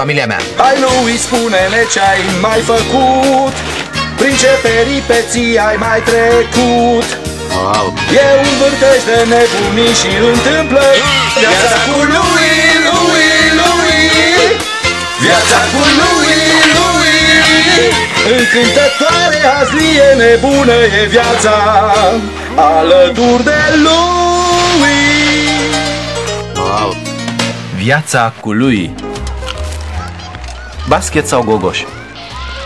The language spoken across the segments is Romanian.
familia mea. Hai lui, spune-ne ce-ai mai făcut, prin ce peripeții ai mai trecut. Wow. E un vârtej de nebunii și întâmplă viața cu lui. Viața cu lui. Încântătoare, hazlie, nebună e viața alături de lui. Wow. Viața cu lui. Basket sau gogoș?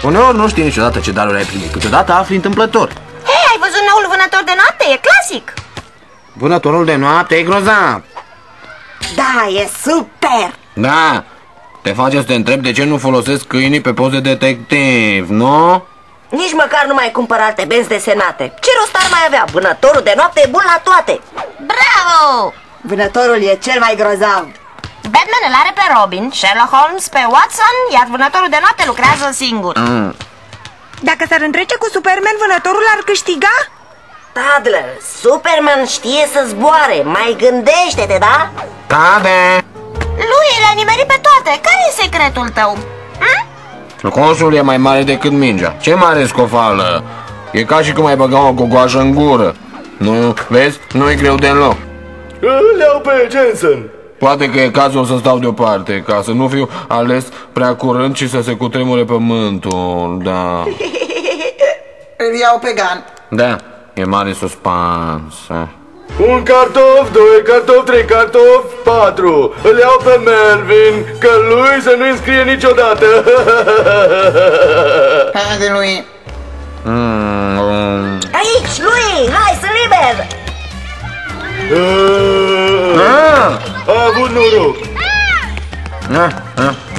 Uneori nu știi niciodată ce daruri ai primit, câteodată afli întâmplător. Hei, ai văzut noul vânător de noapte? E clasic. Vânătorul de noapte e grozav. Da, e super. Da, te face să te întrebi de ce nu folosesc câinii pe post de detectiv, nu? Nici măcar nu mai cumpăr alte benzi desenate. Ce rost ar mai avea? Vânătorul de noapte e bun la toate. Bravo! Vânătorul e cel mai grozav. Batman îl are pe Robin, Sherlock Holmes pe Watson, iar vânătorul de noapte lucrează singur. Dacă s-ar întrece cu Superman, vânătorul ar câștiga? Tadler, Superman știe să zboare. Mai gândește-te, da? Cade! Lui le-a nimerit pe toate. Care e secretul tău? Coșul e mai mare decât mingea. Ce mare scofală! E ca și cum ai băga o gogoașă în gură. Nu, vezi? Nu e greu deloc. Îl iau pe Jensen. Poate că e cazul să stau deoparte, ca să nu fiu ales prea curând și să se cutremure pământul, da. Îl iau pe Gun. Da, e mare suspans. Un cartof, 2 cartofi, 3 cartofi, 4. Îl iau pe Melvin, că lui să nu înscrie niciodată. Haide lui. Aici, lui! Hai, sunt liber! A avut noroc.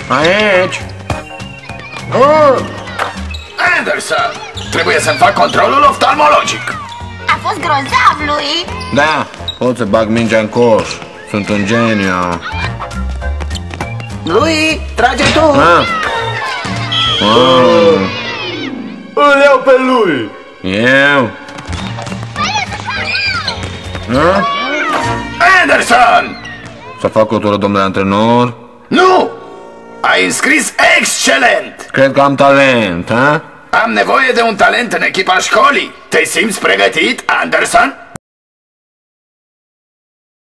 Aici. Anderson, trebuie să-mi fac controlul oftalmologic. A fost grozav, lui! Da, pot să bag mingea în coș. Sunt un geniu. Lui, trage tu. Îl iau pe lui. Eu? Anderson! Să fac o tură, domnule antrenor? Nu! Ai înscris excelent! Cred că am talent, ha? Am nevoie de un talent în echipa școlii. Te simți pregătit, Anderson?